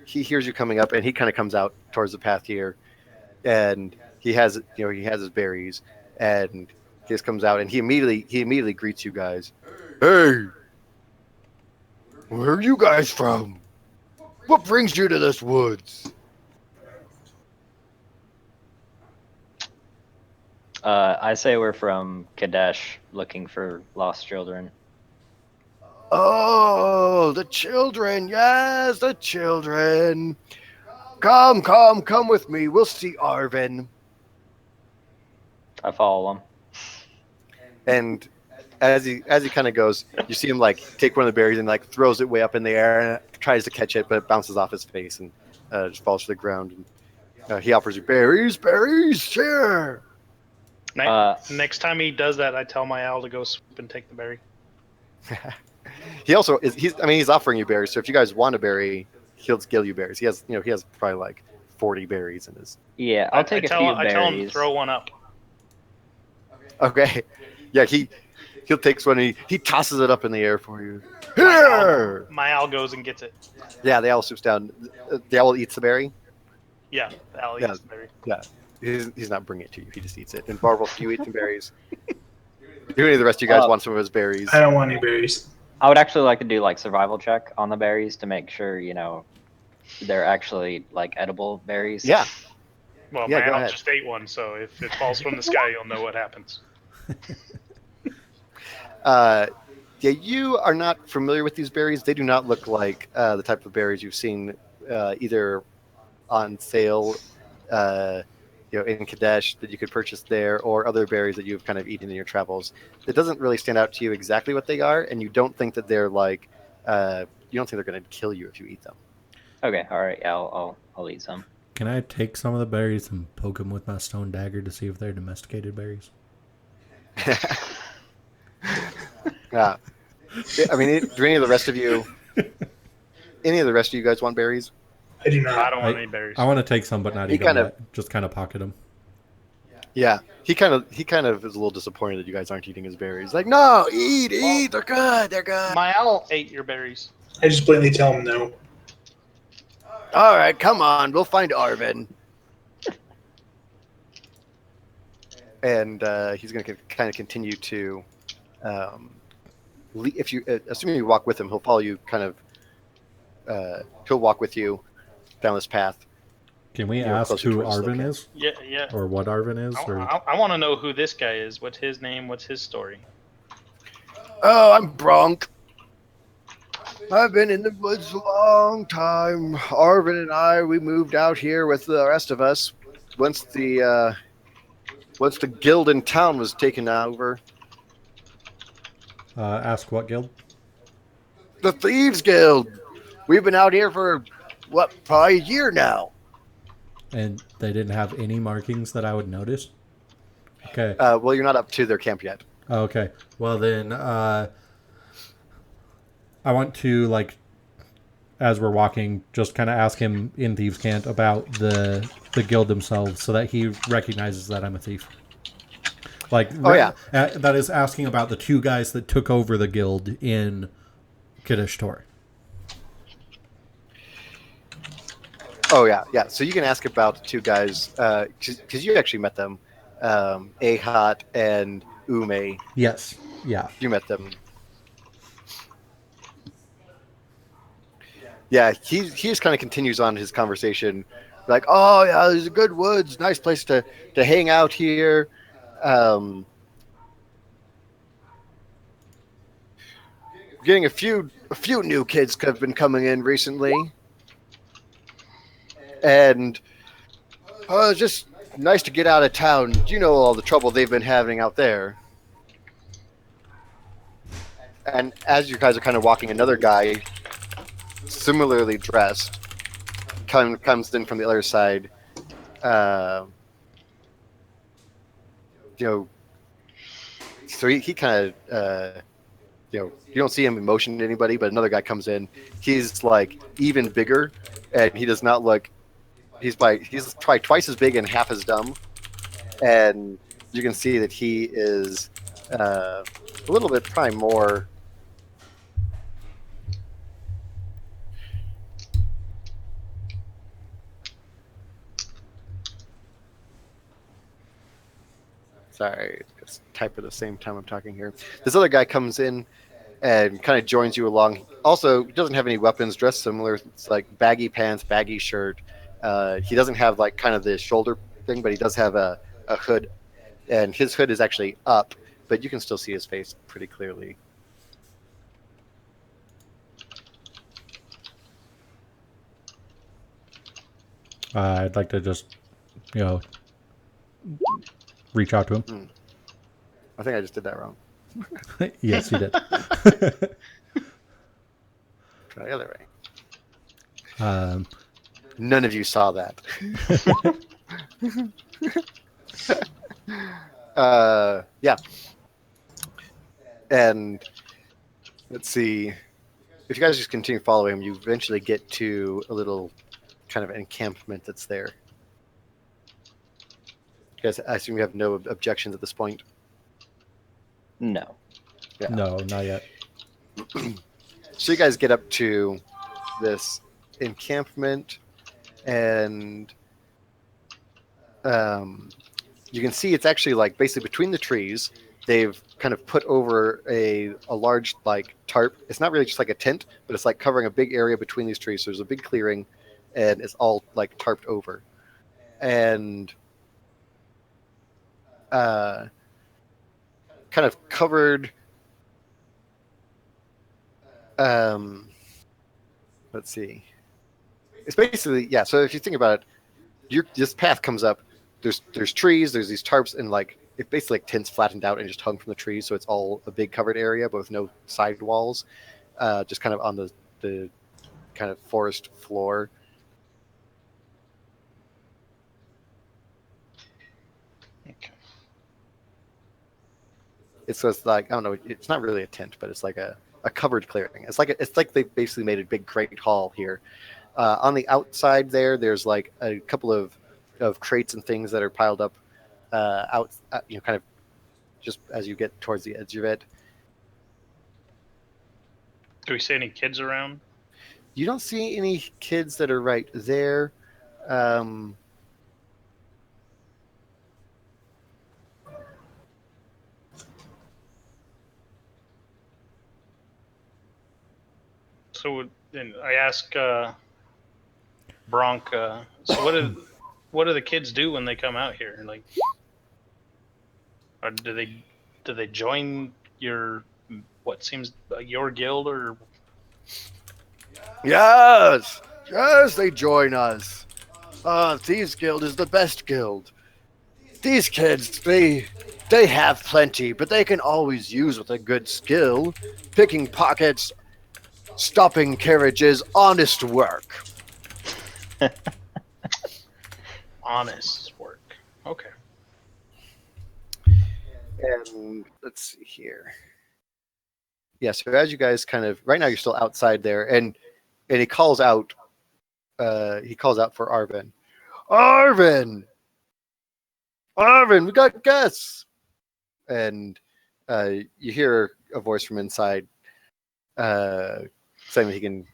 he hears you coming up, and he kind of comes out towards the path here, and he has his berries, and he just comes out, and he immediately greets you guys. Hey, where are you guys from? What brings you to this woods? I say we're from Kadesh, looking for lost children. Oh, the children. Yes, the children. Come with me. We'll see Arvin. I follow him. And as he kind of goes, you see him like take one of the berries and like throws it way up in the air and tries to catch it, but it bounces off his face and just falls to the ground. And he offers you berries, here. Next time he does that, I tell my owl to go swoop and take the berry. He also is. He's offering you berries. So if you guys want a berry, he'll give you berries. He has probably like 40 berries in his. Yeah, I'll take a few berries. I tell him to throw one up. Okay. Yeah, he'll take one and he tosses it up in the air for you. Here! My owl goes and gets it. Yeah, the owl swoops down. The owl eats the berry? Yeah, the owl eats the berry. Yeah. He's not bringing it to you. He just eats it. And Barbara, do you eat some berries? Do any of the rest of you guys want some of his berries? I don't want any berries. I would actually like to do like survival check on the berries to make sure, they're actually like edible berries. Yeah. Well, my owl just ate one, so if it falls from the sky, you'll know what happens. Yeah, you are not familiar with these berries. They do not look like the type of berries you've seen either on sale, in Kadesh that you could purchase there, or other berries that you've kind of eaten in your travels. It doesn't really stand out to you exactly what they are, and you don't think that they're like, you don't think they're going to kill you if you eat them. Okay, all right, yeah, I'll eat some. Can I take some of the berries and poke them with my stone dagger to see if they're domesticated berries? Yeah. I mean, do any of the rest of you guys want berries? I do not. I don't want any berries. I want to take some, but not eat them yet. Just kind of pocket them. Yeah, he kind of is a little disappointed that you guys aren't eating his berries. Like, no, eat, they're good. My owl ate your berries. I just blatantly tell him no. All right, come on, we'll find Arvin. And he's going to kind of continue to, if you, assuming you walk with him, he'll follow you. He'll walk with you down this path. Can we ask who Arvin is? Yeah. Or what Arvin is? I want to know who this guy is. What's his name? What's his story? Oh, I'm Bronk. I've been in the woods a long time. Arvin and I, we moved out here with the rest of us once the guild in town was taken over. Ask what guild? The Thieves Guild. We've been out here for, probably a year now. And they didn't have any markings that I would notice? Okay. Well, you're not up to their camp yet. Okay. Well, then, I want to, as we're walking, just kind of ask him in Thieves' Cant about the guild themselves so that he recognizes that I'm a thief. That is asking about the two guys that took over the guild in Kadesh Tor. Oh, yeah. So you can ask about the two guys, because you actually met them, Ahat and Ume. Yes. Yeah. You met them. Yeah, he just kind of continues on his conversation. Like, oh, yeah, there's a good woods. Nice place to hang out here. Getting a few new kids have been coming in recently. And it's just nice to get out of town. You know all the trouble they've been having out there. And as you guys are kind of walking, another guy, similarly dressed, comes in from the other side. So he kind of, you don't see him motion to anybody, but another guy comes in. He's like even bigger, and he does not look. He's probably twice as big and half as dumb, and you can see that he is a little bit probably more. Sorry, just type at the same time I'm talking here. This other guy comes in and kind of joins you along. Also, he doesn't have any weapons, dressed similar. It's like baggy pants, baggy shirt. He doesn't have like kind of the shoulder thing, but he does have a hood, and his hood is actually up, but you can still see his face pretty clearly. I'd like to just, reach out to him. I think I just did that wrong. Yes, you did. Try the other way. None of you saw that. Yeah. And let's see. If you guys just continue following him, you eventually get to a little kind of encampment that's there. You guys, I assume you have no objections at this point? No. Yeah. No, not yet. So you guys get up to this encampment, and you can see it's actually like basically between the trees. They've kind of put over a large like tarp. It's not really just like a tent, but it's like covering a big area between these trees. So there's a big clearing, and it's all like tarped over, and kind of covered. Let's see. It's basically, yeah. So if you think about it, this path comes up. There's trees. There's these tarps, and like it basically like tents flattened out and just hung from the trees. So it's all a big covered area, but with no side walls. Just kind of on the kind of forest floor. Okay. It's just like, I don't know. It's not really a tent, but it's like a covered clearing. It's like they basically made a big great hall here. On the outside there's like a couple of crates and things that are piled up out, kind of just as you get towards the edge of it. Do we see any kids around? You don't see any kids that are right there. So then I ask Bronk, so what do the kids do when they come out here? Like, or do they join your what seems like your guild or? Yes, they join us. Thieves Guild is the best guild. These kids, they have plenty, but they can always use with a good skill. Picking pockets, stopping carriages, honest work. Honest work. Okay. And let's see here. Yeah, so as you guys kind of right now, you're still outside there, and he calls out. He calls out for Arvin. Arvin, we got guests. And you hear a voice from inside saying that he can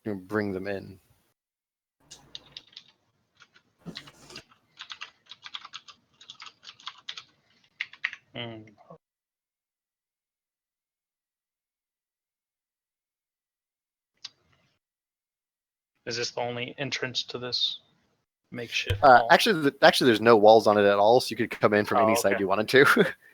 bring them in. Is this the only entrance to this makeshift hall? Actually, there's no walls on it at all, so you could come in from any side you wanted to.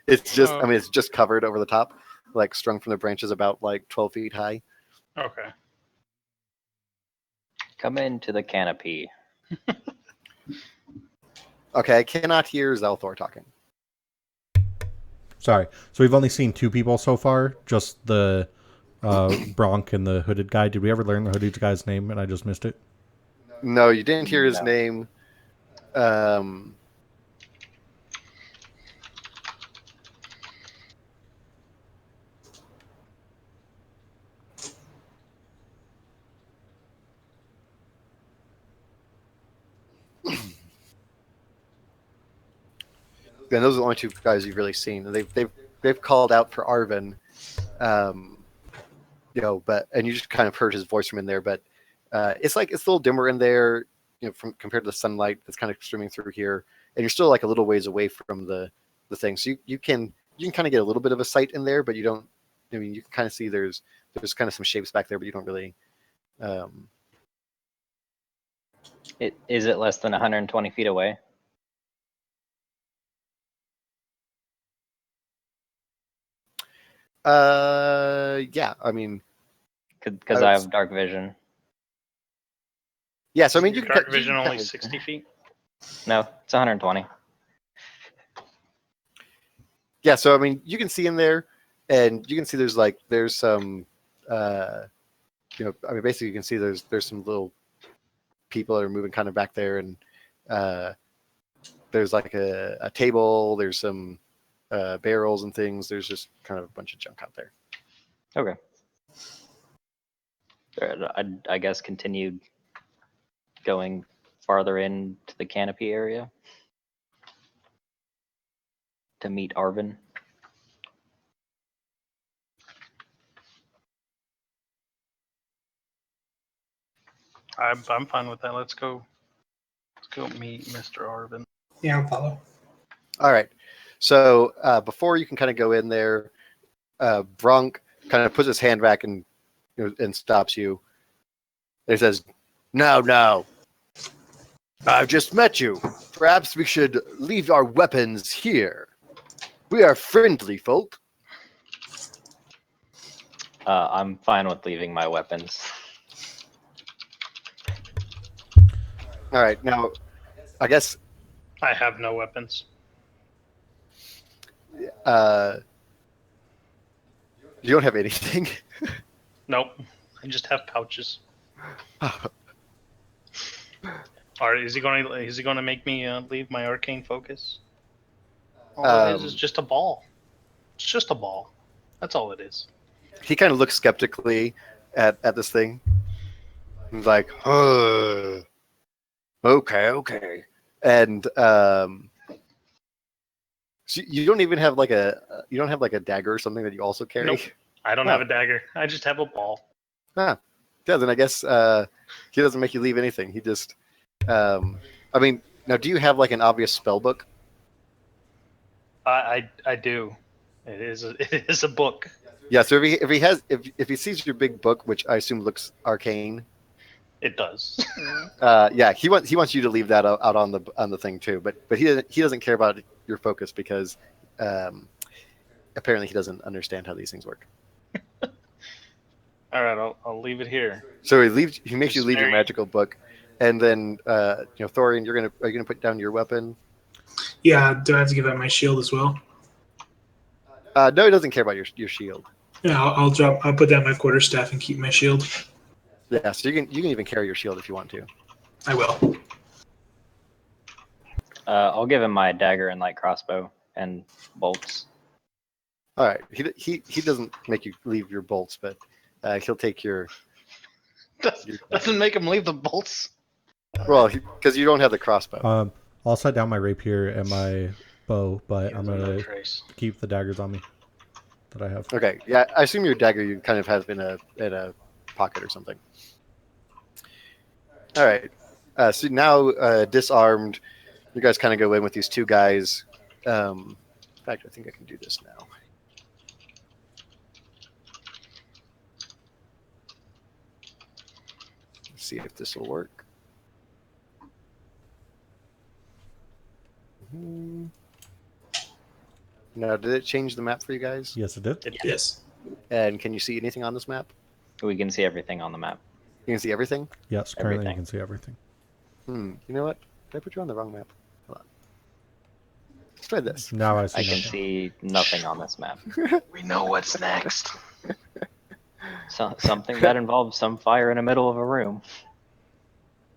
It's just, I mean, it's just covered over the top, like strung from the branches about like 12 feet high. Okay. Come into the canopy. Okay, I cannot hear Zelthor talking. Sorry. So we've only seen two people so far, just the Bronk and the hooded guy. Did we ever learn the hooded guy's name and I just missed it? No, you didn't hear his name. And those are the only two guys you've really seen. They've called out for Arvin, but and you just kind of heard his voice from in there. But it's a little dimmer in there, from compared to the sunlight that's kind of streaming through here, and you're still like a little ways away from the the thing. So you can kind of get a little bit of a sight in there, but you don't. I mean, you can kind of see there's kind of some shapes back there, but you don't really. Is it less than 120 feet away? Yeah. I mean, Because I have dark vision. yeah. So I mean, Your you can dark you vision can only kinda- 60 feet. No, it's 120. Yeah. So I mean, you can see in there, and you can see there's some. I mean, basically, you can see there's some little people that are moving kind of back there, and there's like a table. There's some barrels and things. There's just kind of a bunch of junk out there. Okay. I guess continued going farther into the canopy area to meet Arvin. I'm fine with that. Let's go meet Mr. Arvin. Yeah, I'll follow. All right. So before you can kind of go in there, Brunk kind of puts his hand back and and stops you. And he says, "No. I've just met you. Perhaps we should leave our weapons here. We are friendly folk." I'm fine with leaving my weapons. All right. Now, I guess I have no weapons. you don't have anything. Nope. I just have pouches. Or is he going to make me leave my arcane focus? All it is just a ball. It's just a ball. That's all it is. He kind of looks skeptically at this thing. He's like, okay. And so you don't even have like a dagger or something that you also carry? Nope. I don't Oh. have a dagger. I just have a ball. Yeah, then I guess he doesn't make you leave anything. He just, I mean, now do you have like an obvious spell book? I do. It is a book. Yeah. So if he sees your big book, which I assume looks arcane, It does. yeah, he wants you to leave that out on the thing too. But he doesn't care about your focus because apparently he doesn't understand how these things work. All right, I'll leave it here. So he makes you leave your Very- magical book, and then Thorian, are you gonna put down your weapon? Yeah, do I have to give up my shield as well? No, he doesn't care about your shield. Yeah, I'll put down my quarterstaff and keep my shield. Yeah, so you can even carry your shield if you want to. I will. I'll give him my dagger and light crossbow and bolts. All right, he doesn't make you leave your bolts, but he'll take your Doesn't make him leave the bolts. because you don't have the crossbow. I'll set down my rapier and my bow, but He I'm has no gonna trace. keep the daggers on me that I have. Okay, yeah, I assume your dagger you kind of have in a pocket or something. All right, so now disarmed, you guys kind of go in with these two guys. In fact, I think I can do this now. Let's see if this will work. Now, did it change the map for you guys? Yes, it did. Yes. And can you see anything on this map? We can see everything on the map. You can see everything? Yes, currently Everything. you can see everything. You know what? Did I put you on the wrong map? Hold on. Let's try this. Now I see. I can nothing. see nothing on this map. We know what's next. Something that involves some fire in the middle of a room.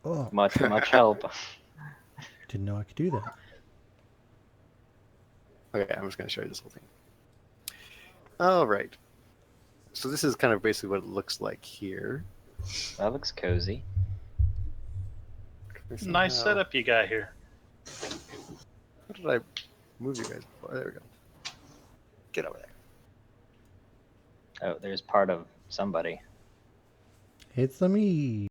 Oh, Much help. didn't know I could do that. Okay, I'm just going to show you this whole thing. All right. So this is kind of basically what it looks like here. That looks cozy. Nice Somehow- setup you got here. How did I move you guys before? There we go. Get over there. Oh, there's part of somebody. It's me.